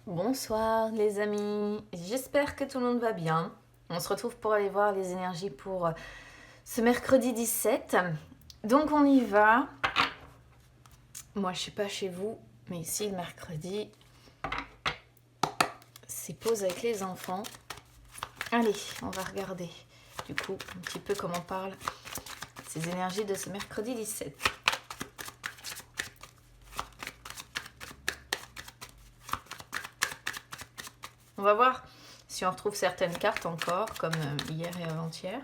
Bonsoir les amis, j'espère que tout le monde va bien. On se retrouve pour aller voir les énergies pour ce mercredi 17. Donc on y va. Moi je suis pas chez vous, mais ici le mercredi, c'est pause avec les enfants. Allez, on va regarder du coup un petit peu comment parlent ces énergies de ce mercredi 17. On va voir si on retrouve certaines cartes encore, comme hier et avant-hier.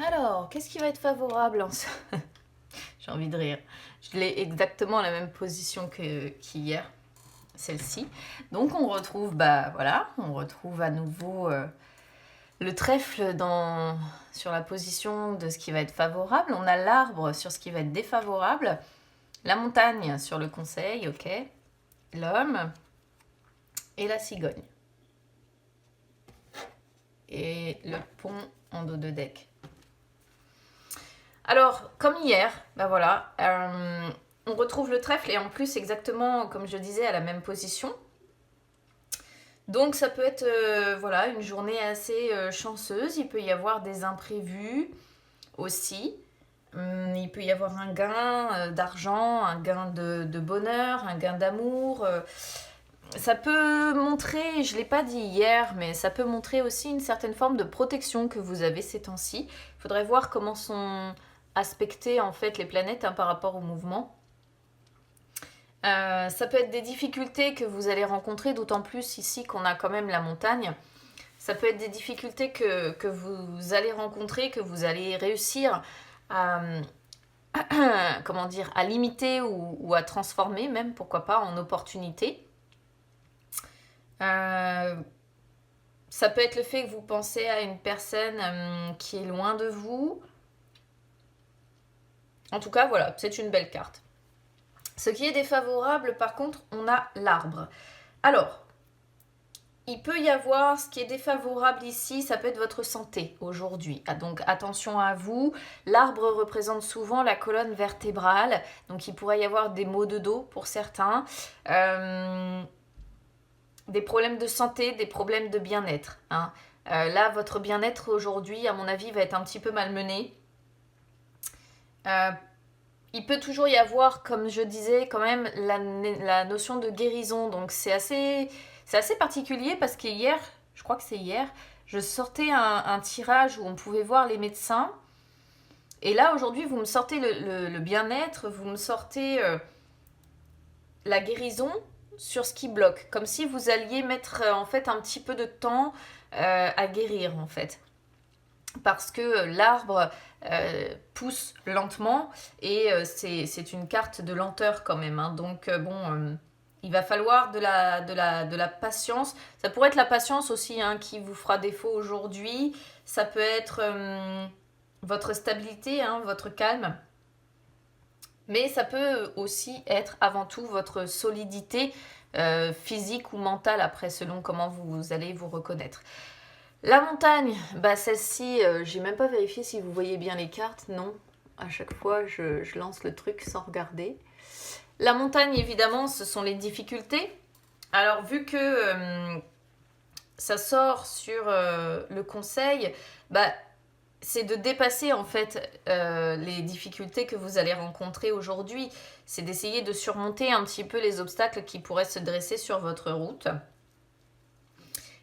Alors, qu'est-ce qui va être favorable en ce... J'ai envie de rire. Je l'ai exactement à la même position qu'hier, celle-ci. Donc on retrouve, on retrouve à nouveau le trèfle sur la position de ce qui va être favorable. On a l'arbre sur ce qui va être défavorable. La montagne sur le conseil, ok. L'homme et la cigogne. Et le pont en dos de deck. Alors, comme hier, on retrouve le trèfle et en plus exactement, comme je disais, à la même position. Donc ça peut être une journée assez chanceuse, il peut y avoir des imprévus aussi. Il peut y avoir un gain d'argent, un gain de bonheur, un gain d'amour. Ça peut montrer, je ne l'ai pas dit hier, mais ça peut montrer aussi une certaine forme de protection que vous avez ces temps-ci. Il faudrait voir comment sont aspectées en fait les planètes par rapport au mouvement. Ça peut être des difficultés que vous allez rencontrer, d'autant plus ici qu'on a quand même la montagne. Ça peut être des difficultés que vous allez rencontrer, que vous allez réussir à, à limiter ou à transformer, même pourquoi pas, en opportunité. Ça peut être le fait que vous pensez à une personne qui est loin de vous. En tout cas, voilà, c'est une belle carte. Ce qui est défavorable, par contre, on a l'arbre. Alors, il peut y avoir, ce qui est défavorable ici, ça peut être votre santé aujourd'hui. Donc attention à vous. L'arbre représente souvent la colonne vertébrale. Donc il pourrait y avoir des maux de dos pour certains. Des problèmes de santé, des problèmes de bien-être. Là, votre bien-être aujourd'hui, à mon avis, va être un petit peu malmené. Il peut toujours y avoir, comme je disais, quand même la notion de guérison. Donc c'est assez particulier parce qu'hier, je crois que c'est hier, je sortais un tirage où on pouvait voir les médecins. Et là, aujourd'hui, vous me sortez le bien-être, vous me sortez la guérison sur ce qui bloque. Comme si vous alliez mettre en fait un petit peu de temps à guérir en fait. Parce que l'arbre pousse lentement et c'est une carte de lenteur quand même. Donc il va falloir de la patience. Ça pourrait être la patience aussi qui vous fera défaut aujourd'hui. Ça peut être votre stabilité, votre calme. Mais ça peut aussi être avant tout votre solidité physique ou mentale après, selon comment vous allez vous reconnaître. La montagne, celle-ci, j'ai même pas vérifié si vous voyez bien les cartes, non. À chaque fois, je lance le truc sans regarder. La montagne, évidemment, ce sont les difficultés. Alors, vu que ça sort sur le conseil, c'est de dépasser en fait les difficultés que vous allez rencontrer aujourd'hui. C'est d'essayer de surmonter un petit peu les obstacles qui pourraient se dresser sur votre route.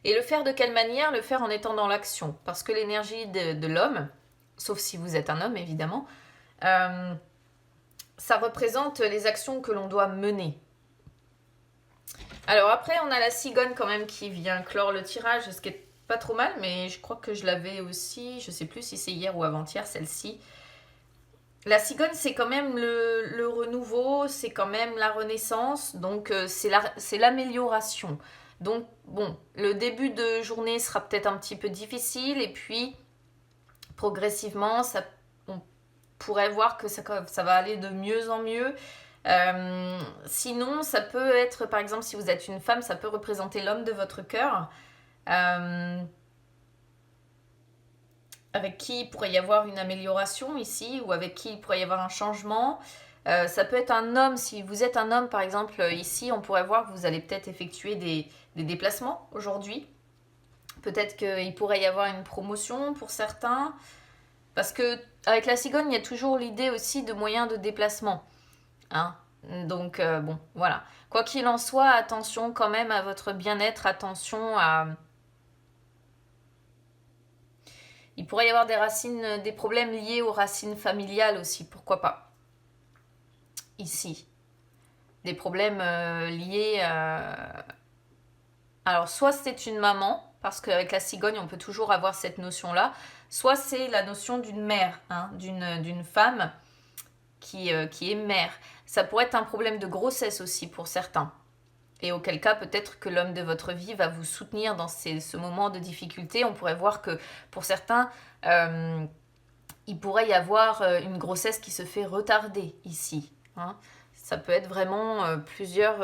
Et le faire de quelle manière? Le faire en étant dans l'action. Parce que l'énergie de l'homme, sauf si vous êtes un homme évidemment, ça représente les actions que l'on doit mener. Alors après, on a la cigogne quand même qui vient clore le tirage, ce qui est pas trop mal, mais je crois que je l'avais aussi, je sais plus si c'est hier ou avant-hier, celle-ci. La cigogne, c'est quand même le renouveau, c'est quand même la renaissance, donc c'est l'amélioration. Donc bon, le début de journée sera peut-être un petit peu difficile et puis progressivement, ça pourrait voir que ça va aller de mieux en mieux. Sinon, ça peut être, par exemple, si vous êtes une femme, ça peut représenter l'homme de votre cœur, avec qui il pourrait y avoir une amélioration ici, ou avec qui il pourrait y avoir un changement. Ça peut être un homme, si vous êtes un homme, par exemple, ici, on pourrait voir que vous allez peut-être effectuer des déplacements aujourd'hui. Peut-être qu'il pourrait y avoir une promotion pour certains. Parce que avec la cigogne, il y a toujours l'idée aussi de moyens de déplacement. Hein. Donc, bon, voilà. Quoi qu'il en soit, attention quand même à votre bien-être, attention à... Il pourrait y avoir des problèmes liés aux racines familiales aussi, pourquoi pas. Ici. Des problèmes liés à... Alors, soit c'est une maman, parce qu'avec la cigogne, on peut toujours avoir cette notion-là, soit c'est la notion d'une mère, hein, d'une femme qui est mère. Ça pourrait être un problème de grossesse aussi pour certains. Et auquel cas, peut-être que l'homme de votre vie va vous soutenir dans ce moment de difficulté. On pourrait voir que pour certains, il pourrait y avoir une grossesse qui se fait retarder ici. Hein. Ça peut être vraiment plusieurs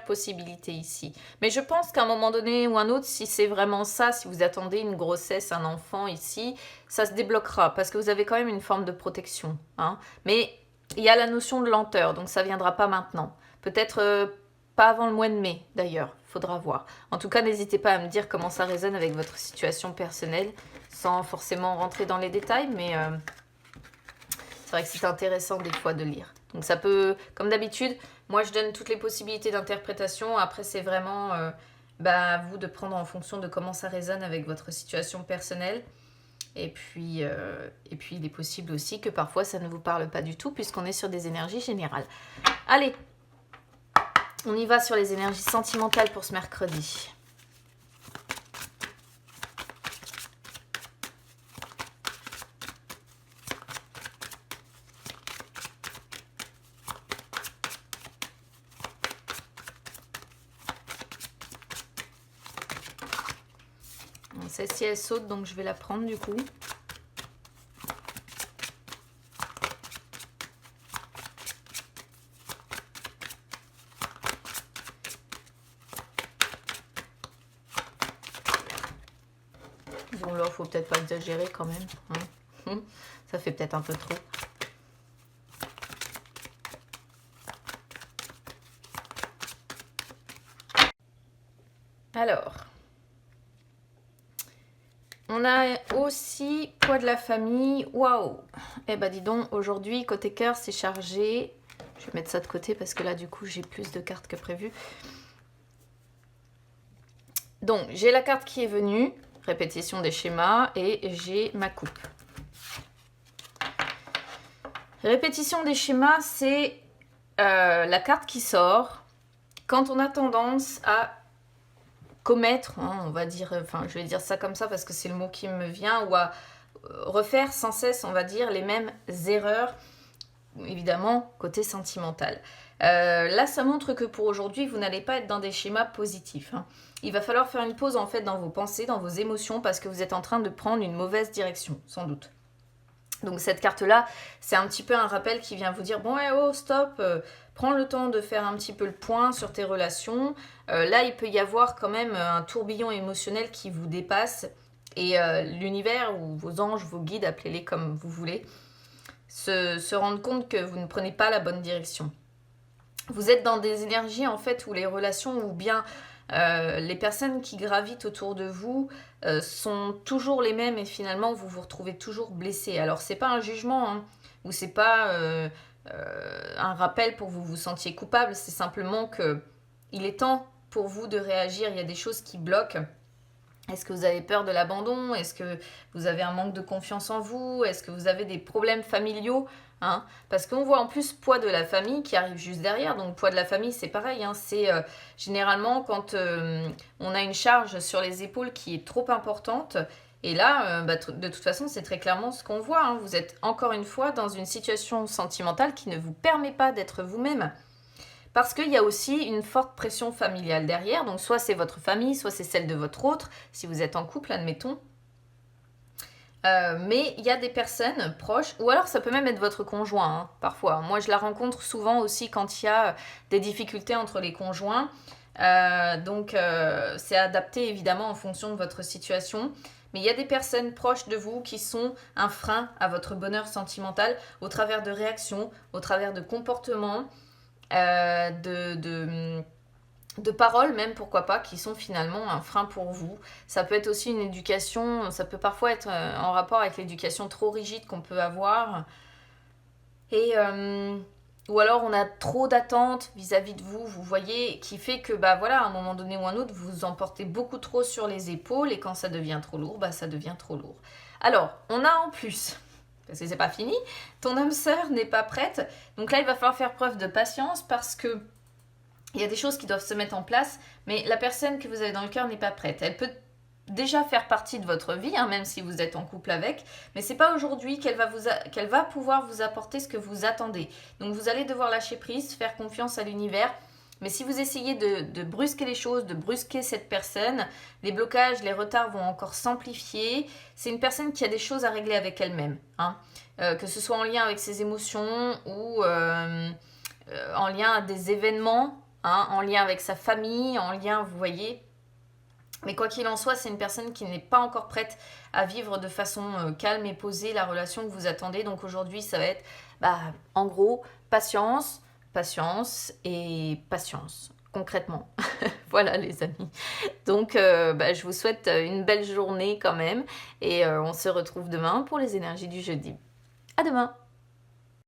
possibilités ici. Mais je pense qu'à un moment donné ou un autre, si c'est vraiment ça, si vous attendez une grossesse, un enfant ici, ça se débloquera parce que vous avez quand même une forme de protection. Hein. Mais il y a la notion de lenteur, donc ça ne viendra pas maintenant. Peut-être pas avant le mois de mai, d'ailleurs. Faudra voir. En tout cas, n'hésitez pas à me dire comment ça résonne avec votre situation personnelle, sans forcément rentrer dans les détails, mais c'est vrai que c'est intéressant des fois de lire. Donc ça peut, comme d'habitude, moi je donne toutes les possibilités d'interprétation. Après, c'est vraiment à vous de prendre en fonction de comment ça résonne avec votre situation personnelle. Et puis, il est possible aussi que parfois ça ne vous parle pas du tout puisqu'on est sur des énergies générales. Allez, on y va sur les énergies sentimentales pour ce mercredi. Celle-ci, elle saute, donc je vais la prendre du coup. Bon, là, faut peut-être pas exagérer quand même. Hein. Ça fait peut-être un peu trop. Alors... On a aussi poids de la famille. Waouh! Eh ben dis donc, aujourd'hui, côté cœur, c'est chargé. Je vais mettre ça de côté parce que là, du coup, j'ai plus de cartes que prévu. Donc, j'ai la carte qui est venue, répétition des schémas, et j'ai ma coupe. Répétition des schémas, c'est la carte qui sort quand on a tendance à commettre, hein, on va dire, enfin je vais dire ça comme ça parce que c'est le mot qui me vient, ou à refaire sans cesse, on va dire, les mêmes erreurs, évidemment, côté sentimental. Là, ça montre que pour aujourd'hui, vous n'allez pas être dans des schémas positifs. Hein. Il va falloir faire une pause en fait dans vos pensées, dans vos émotions, parce que vous êtes en train de prendre une mauvaise direction, sans doute. Donc cette carte-là, c'est un petit peu un rappel qui vient vous dire, bon, oh, stop, prends le temps de faire un petit peu le point sur tes relations. Là, il peut y avoir quand même un tourbillon émotionnel qui vous dépasse. Et l'univers ou vos anges, vos guides, appelez-les comme vous voulez, se rendent compte que vous ne prenez pas la bonne direction. Vous êtes dans des énergies en fait où les relations ou bien les personnes qui gravitent autour de vous sont toujours les mêmes et finalement vous vous retrouvez toujours blessé. Alors c'est pas un jugement hein, ou c'est pas un rappel pour que vous vous sentiez coupable, c'est simplement que il est temps pour vous de réagir. Il y a des choses qui bloquent. Est-ce que vous avez peur de l'abandon? Est-ce que vous avez un manque de confiance en vous? Est-ce que vous avez des problèmes familiaux hein? Parce qu'on voit en plus poids de la famille qui arrive juste derrière. Donc poids de la famille, c'est pareil. Hein? C'est généralement quand on a une charge sur les épaules qui est trop importante. Et là, de toute façon, c'est très clairement ce qu'on voit. Hein? Vous êtes encore une fois dans une situation sentimentale qui ne vous permet pas d'être vous-même. Parce qu'il y a aussi une forte pression familiale derrière. Donc soit c'est votre famille, soit c'est celle de votre autre, si vous êtes en couple, admettons. Mais il y a des personnes proches, ou alors ça peut même être votre conjoint, hein, parfois. Moi, je la rencontre souvent aussi quand il y a des difficultés entre les conjoints. Donc, c'est adapté évidemment en fonction de votre situation. Mais il y a des personnes proches de vous qui sont un frein à votre bonheur sentimental au travers de réactions, au travers de comportements, de paroles même, pourquoi pas, qui sont finalement un frein pour vous. Ça peut être aussi une éducation, ça peut parfois être en rapport avec l'éducation trop rigide qu'on peut avoir. Et ou alors on a trop d'attentes vis-à-vis de vous, vous voyez, qui fait que bah voilà, à un moment donné ou un autre, vous en portez beaucoup trop sur les épaules et quand ça devient trop lourd, bah ça devient trop lourd. Alors, on a en plus, parce que c'est pas fini, ton âme sœur n'est pas prête. Donc là, il va falloir faire preuve de patience parce que il y a des choses qui doivent se mettre en place, mais la personne que vous avez dans le cœur n'est pas prête. Elle peut déjà faire partie de votre vie, hein, même si vous êtes en couple avec, mais c'est pas aujourd'hui qu'elle va pouvoir vous apporter ce que vous attendez. Donc vous allez devoir lâcher prise, faire confiance à l'univers. Mais si vous essayez de brusquer les choses, de brusquer cette personne, les blocages, les retards vont encore s'amplifier. C'est une personne qui a des choses à régler avec elle-même, hein. Que ce soit en lien avec ses émotions ou en lien à des événements, hein, en lien avec sa famille, en lien, vous voyez. Mais quoi qu'il en soit, c'est une personne qui n'est pas encore prête à vivre de façon calme et posée la relation que vous attendez. Donc aujourd'hui, ça va être, en gros, patience, patience et patience, concrètement. Voilà les amis. Donc je vous souhaite une belle journée quand même. Et on se retrouve demain pour les énergies du jeudi. À demain!